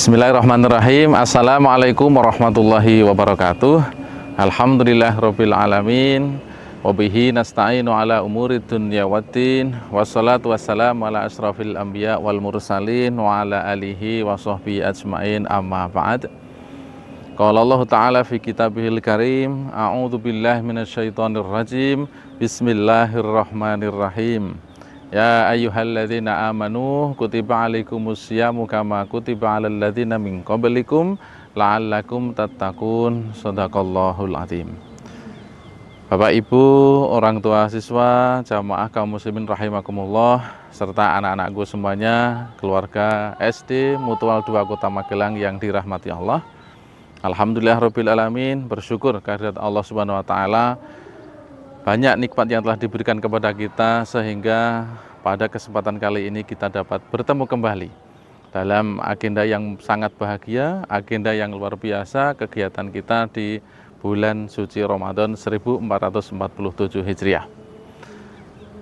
Bismillahirrahmanirrahim. Assalamualaikum warahmatullahi wabarakatuh. Alhamdulillah rabbil alamin. Wabihi nasta'inu ala umuri dunya waddin. Wassalatu wassalamu ala asrafil anbiya wal mursalin wa ala alihi wa sahbihi ajmain, amma ba'd. Qala Allah Ta'ala fi kitabihil karim. A'udzu billahi minasyaitonir rajim. Bismillahirrahmanirrahim. Ya ayyuhalladzina amanu kutiba alaikumusyamu kama kutiba alal ladzina min qablikum la'allakum tattaqun. Shadaqallahul azim. Bapak Ibu, orang tua siswa, jamaah kaum muslimin rahimakumullah, serta anak-anakku semuanya, keluarga SD Mutual 2 Kota Magelang yang dirahmati Allah. Alhamdulillah rabbil alamin, bersyukur kehadirat Allah Subhanahu wa taala. Banyak nikmat yang telah diberikan kepada kita sehingga pada kesempatan kali ini kita dapat bertemu kembali dalam agenda yang sangat bahagia, agenda yang luar biasa, kegiatan kita di bulan suci Ramadan 1447 Hijriah.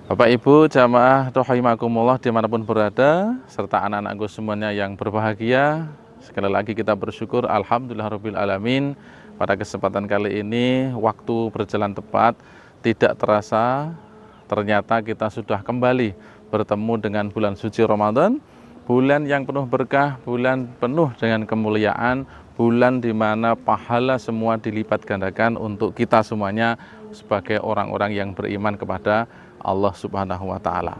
Bapak Ibu jamaah rahimakumullah dimanapun berada, serta anak-anakku semuanya yang berbahagia, sekali lagi kita bersyukur alhamdulillah rabbil alamin. Pada kesempatan kali ini waktu berjalan tepat, tidak terasa ternyata kita sudah kembali bertemu dengan bulan suci Ramadan, bulan yang penuh berkah, bulan penuh dengan kemuliaan, bulan di mana pahala semua dilipat gandakan untuk kita semuanya sebagai orang-orang yang beriman kepada Allah Subhanahu wa taala.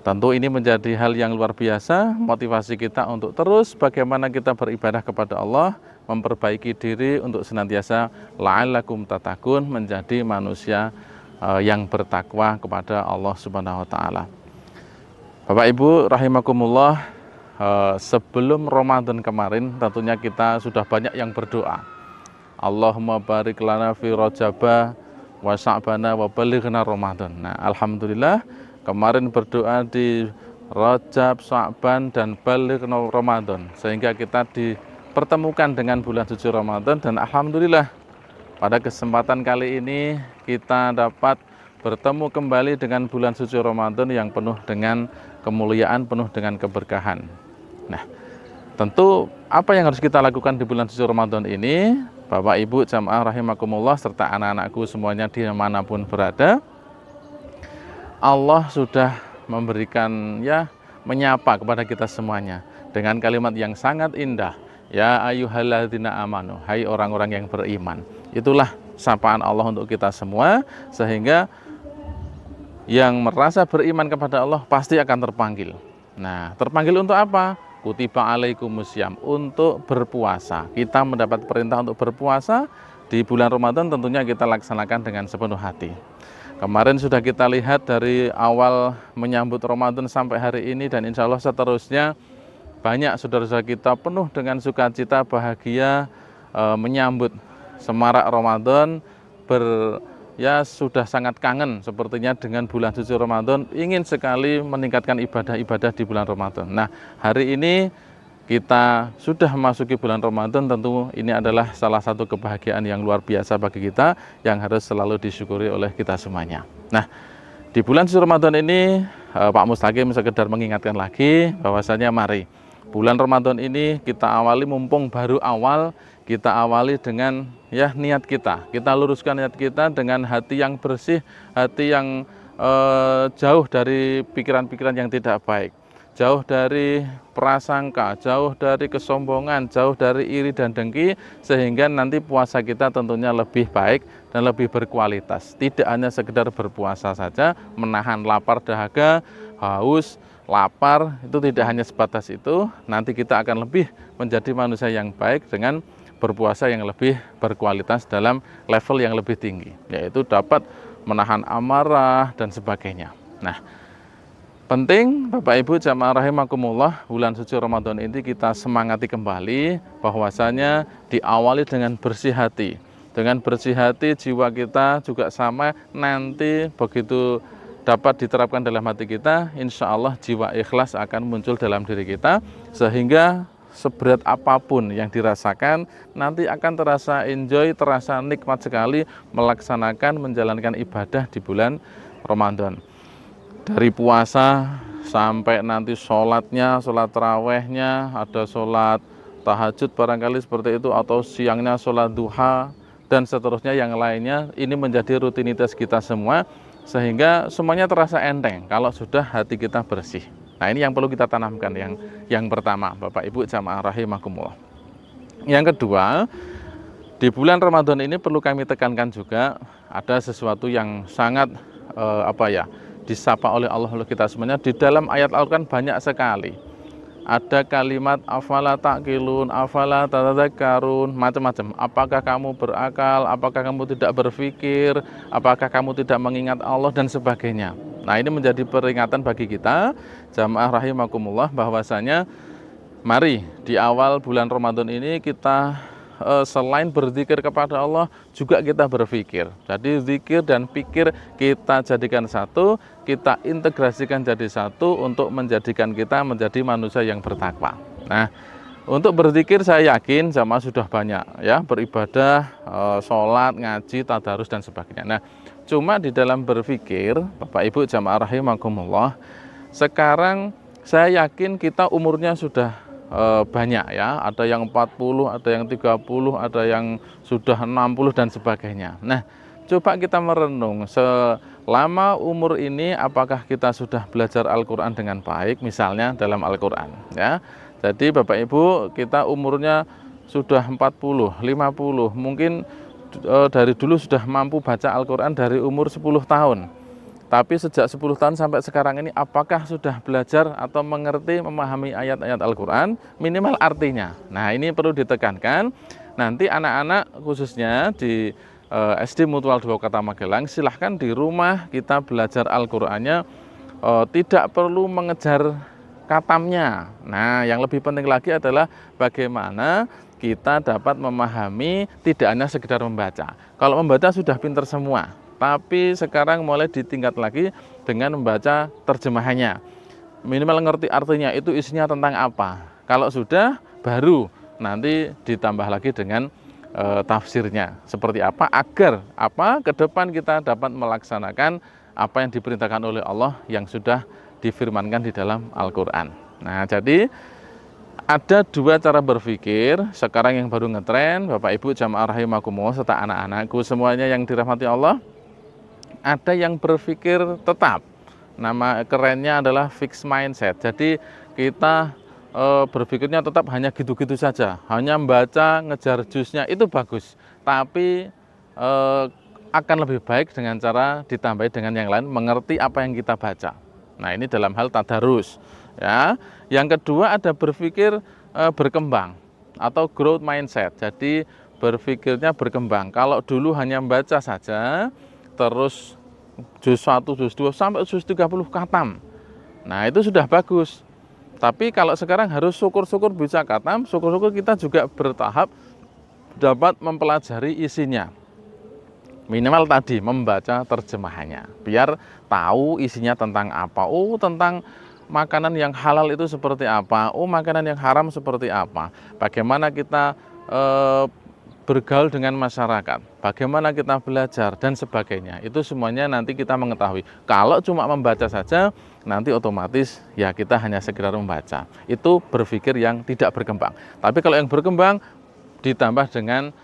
Tentu ini menjadi hal yang luar biasa, motivasi kita untuk terus bagaimana kita beribadah kepada Allah, memperbaiki diri untuk senantiasa la'allakum tattaqun, menjadi manusia yang bertakwa kepada Allah Subhanahu wa taala. Bapak Ibu rahimakumullah, sebelum Ramadan kemarin tentunya kita sudah banyak yang berdoa. Allahumma barik lana fi Rajaba wa Sya'bana wa balighna Ramadan. Nah, alhamdulillah kemarin berdoa di Rajab, Sya'ban dan balighna Ramadan, sehingga kita dipertemukan dengan bulan suci Ramadan, dan alhamdulillah pada kesempatan kali ini kita dapat bertemu kembali dengan bulan suci Ramadan yang penuh dengan kemuliaan, penuh dengan keberkahan. Nah, tentu apa yang harus kita lakukan di bulan suci Ramadan ini, Bapak Ibu jamaah rahimakumullah serta anak-anakku semuanya dimanapun berada, Allah sudah memberikan menyapa kepada kita semuanya dengan kalimat yang sangat indah. Ya ayyuhalladzina amanu, hai orang-orang yang beriman. Itulah sapaan Allah untuk kita semua, sehingga yang merasa beriman kepada Allah pasti akan terpanggil. Nah, terpanggil untuk apa? Kutiba alaikumusyaum, untuk berpuasa. Kita mendapat perintah untuk berpuasa di bulan Ramadan, tentunya kita laksanakan dengan sepenuh hati. Kemarin sudah kita lihat dari awal menyambut Ramadan sampai hari ini, dan insya Allah seterusnya banyak saudara-saudara kita penuh dengan sukacita, bahagia, menyambut semarak Ramadan, sudah sangat kangen sepertinya dengan bulan suci Ramadan, ingin sekali meningkatkan ibadah-ibadah di bulan Ramadan. Nah, hari ini kita sudah memasuki bulan Ramadan, tentu ini adalah salah satu kebahagiaan yang luar biasa bagi kita, yang harus selalu disyukuri oleh kita semuanya. Nah, di bulan suci Ramadan ini Pak Mustaqim sekedar mengingatkan lagi bahwasanya mari bulan Ramadan ini kita awali, mumpung baru awal, kita awali dengan niat kita. Kita luruskan niat kita dengan hati yang bersih, hati yang jauh dari pikiran-pikiran yang tidak baik, jauh dari prasangka, jauh dari kesombongan, jauh dari iri dan dengki, sehingga nanti puasa kita tentunya lebih baik dan lebih berkualitas. Tidak hanya sekedar berpuasa saja, menahan lapar dahaga, haus, lapar, itu tidak hanya sebatas itu. Nanti kita akan lebih menjadi manusia yang baik dengan berpuasa yang lebih berkualitas dalam level yang lebih tinggi, yaitu dapat menahan amarah dan sebagainya. Nah, penting Bapak Ibu jamaah rahimakumullah, bulan suci Ramadan ini kita semangati kembali bahwasanya diawali dengan bersih hati. Dengan bersih hati, jiwa kita juga sama, nanti begitu dapat diterapkan dalam hati kita, insya Allah jiwa ikhlas akan muncul dalam diri kita, sehingga seberat apapun yang dirasakan nanti akan terasa enjoy, terasa nikmat sekali melaksanakan, menjalankan ibadah di bulan Ramadan. Dari puasa sampai nanti sholatnya, sholat tarawehnya, ada sholat tahajud barangkali seperti itu, atau siangnya sholat duha, dan seterusnya yang lainnya. Ini menjadi rutinitas kita semua, sehingga semuanya terasa enteng kalau sudah hati kita bersih. Nah, ini yang perlu kita tanamkan, yang pertama, Bapak Ibu jamaah rahimakumullah. Yang kedua, di bulan Ramadan ini perlu kami tekankan juga, ada sesuatu yang sangat disapa oleh Allah kita semuanya. Di dalam ayat Al-Quran banyak sekali ada kalimat afala ta'qilun, afala tatadzakkarun, macam-macam. Apakah kamu berakal, apakah kamu tidak berpikir, apakah kamu tidak mengingat Allah, dan sebagainya. Nah, ini menjadi peringatan bagi kita jamaah rahimakumullah, bahwasanya mari di awal bulan Ramadan ini kita selain berzikir kepada Allah, juga kita berpikir. Jadi zikir dan pikir kita jadikan satu, kita integrasikan jadi satu untuk menjadikan kita menjadi manusia yang bertakwa. Nah, untuk berzikir saya yakin jamaah sudah banyak ya, beribadah, sholat, ngaji, tadarus dan sebagainya. Nah, cuma di dalam berpikir, Bapak Ibu jamaah rahimakumullah, sekarang saya yakin kita umurnya sudah banyak ya, ada yang 40, ada yang 30, ada yang sudah 60 dan sebagainya. Nah, coba kita merenung selama umur ini, apakah kita sudah belajar Al-Quran dengan baik, misalnya dalam Al-Quran ya. Jadi Bapak Ibu, kita umurnya sudah 40, 50, mungkin dari dulu sudah mampu baca Al-Quran dari umur 10 tahun. Tapi sejak 10 tahun sampai sekarang ini, apakah sudah belajar atau mengerti, memahami ayat-ayat Al-Quran, minimal artinya. Nah, ini perlu ditekankan. Nanti anak-anak khususnya di SD Mutual 2 Kota Magelang, silahkan di rumah kita belajar Al-Qurannya, tidak perlu mengejar katamnya. Nah, yang lebih penting lagi adalah bagaimana kita dapat memahami, tidak hanya sekedar membaca. Kalau membaca sudah pintar semua, tapi sekarang mulai ditingkat lagi dengan membaca terjemahannya. Minimal ngerti artinya, itu isinya tentang apa. Kalau sudah, baru nanti ditambah lagi dengan tafsirnya. Seperti apa, agar ke depan kita dapat melaksanakan apa yang diperintahkan oleh Allah yang sudah difirmankan di dalam Al-Quran. Nah, jadi ada dua cara berpikir sekarang yang baru ngetren, Bapak Ibu jamaah rahimakumullah serta anak-anakku semuanya yang dirahmati Allah. Ada yang berpikir tetap, nama kerennya adalah fixed mindset. Jadi kita berpikirnya tetap hanya gitu-gitu saja, hanya membaca, ngejar jusnya, itu bagus. Tapi akan lebih baik dengan cara ditambahi dengan yang lain, mengerti apa yang kita baca. Nah, ini dalam hal tadarus ya. Yang kedua ada berpikir berkembang atau growth mindset. Jadi berpikirnya berkembang. Kalau dulu hanya membaca saja, terus juz 1, juz 2 sampai juz 30 khatam. Nah, itu sudah bagus. Tapi kalau sekarang harus syukur-syukur bisa khatam, syukur-syukur kita juga bertahap dapat mempelajari isinya. Minimal tadi membaca terjemahannya, biar tahu isinya tentang apa. Oh, tentang makanan yang halal itu seperti apa. Oh, makanan yang haram seperti apa. Bagaimana kita bergaul dengan masyarakat, bagaimana kita belajar dan sebagainya. Itu semuanya nanti kita mengetahui. Kalau cuma membaca saja, nanti otomatis ya kita hanya sekedar membaca. Itu berpikir yang tidak berkembang. Tapi kalau yang berkembang ditambah dengan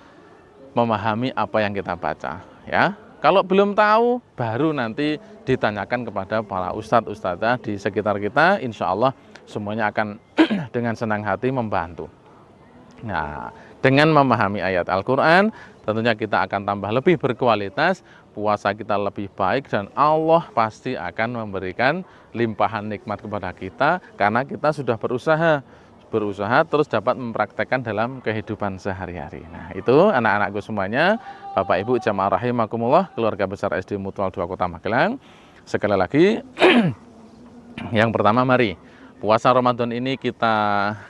memahami apa yang kita baca, ya. Kalau belum tahu, baru nanti ditanyakan kepada para ustadz-ustadzah di sekitar kita. Insya Allah semuanya akan dengan senang hati membantu. Nah, dengan memahami ayat Al-Quran, tentunya kita akan tambah lebih berkualitas, puasa kita lebih baik, dan Allah pasti akan memberikan limpahan nikmat kepada kita, karena kita sudah berusaha terus dapat mempraktekkan dalam kehidupan sehari-hari. Nah, itu anak-anakku semuanya, Bapak Ibu jamaah rahimakumullah, keluarga besar SD Mutual 2 Kota Magelang. Sekali lagi, yang pertama mari puasa Ramadan ini kita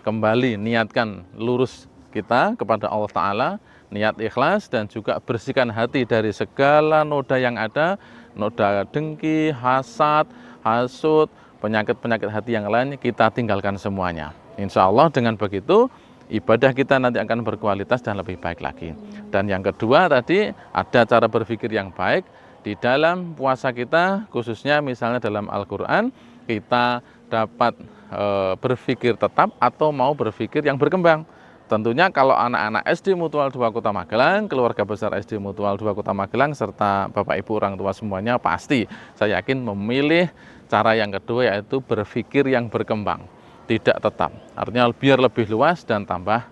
kembali niatkan lurus kita kepada Allah Ta'ala, niat ikhlas, dan juga bersihkan hati dari segala noda yang ada, noda dengki, hasad, hasut, penyakit-penyakit hati yang lain, kita tinggalkan semuanya. Insya Allah dengan begitu ibadah kita nanti akan berkualitas dan lebih baik lagi. Dan yang kedua tadi, ada cara berpikir yang baik di dalam puasa kita, khususnya misalnya dalam Al-Quran, kita dapat berpikir tetap atau mau berpikir yang berkembang. tentunya kalau anak-anak SD Mutual 2 Kota Magelang, keluarga besar SD Mutual 2 Kota Magelang, serta Bapak Ibu orang tua semuanya pasti saya yakin memilih cara yang kedua, yaitu berpikir yang berkembang, tidak tetap. Artinya biar lebih luas dan tambah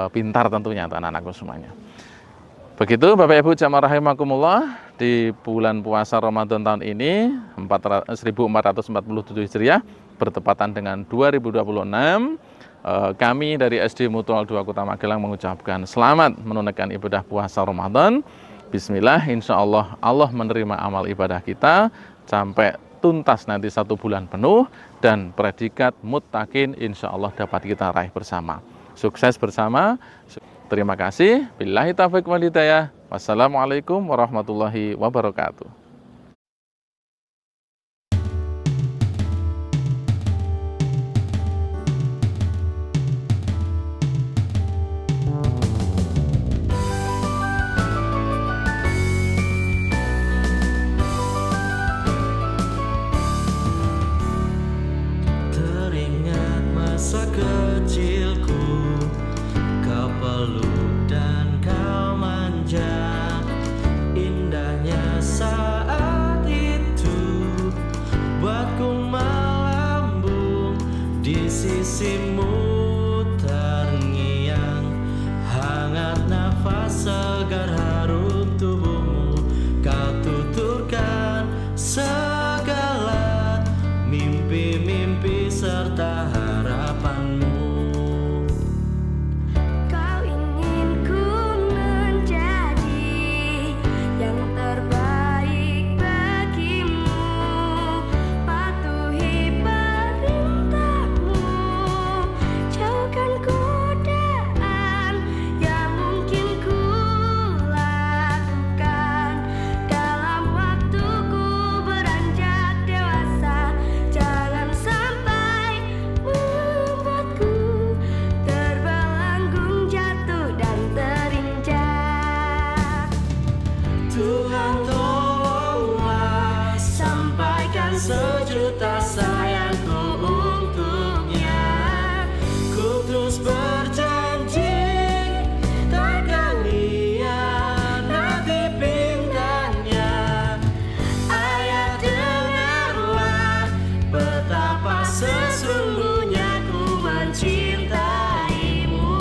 pintar tentunya anak-anakku semuanya. Begitu Bapak Ibu jamaah rahimakumullah, di bulan puasa Ramadan tahun ini 1447 Hijriah bertepatan dengan 2026, kami dari SD Mutual 2 Kota Magelang mengucapkan selamat menunaikan ibadah puasa Ramadan. Bismillah, insya Allah Allah menerima amal ibadah kita sampai tuntas nanti 1 bulan penuh, dan predikat muttaqin insya Allah dapat kita raih bersama. Sukses bersama. Terima kasih. Billahi taufiq wal hidayah. Wassalamualaikum warahmatullahi wabarakatuh. Teringat masa kecilku, kau peluk dan kau manja. Indahnya saat itu buatku melambung di sisimu, terngiang hangat nafas segar harum tubuhmu. Kau tuturkan segala mimpi-mimpi serta harapanmu. Kau ingin ku menjadi yang terbaik bagimu, patuhi perintahmu, jauhkan godaan yang mungkin ku lakukan dalam waktuku beranjak dewasa. Jangan sampai membuatku terbelenggu, jatuh dan terinjak. Tuhan tolonglah sampaikan sejuta sayangku untuknya. Ku terus berjanji takkan hianati pintanya. Ayah, dengarlah betapa sesungguhnya ku mencintaimu,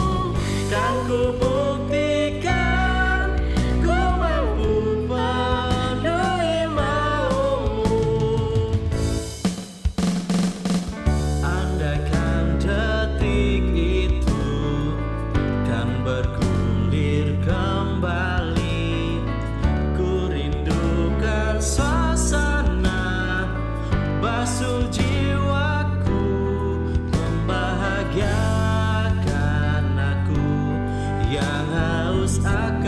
dan ku buktikan ku mampu penuhi maumu. Andaikan detik itu kan bergulir kembali, ku rindukan suasana basuh jiwaku, membahagiakan aku yang haus akan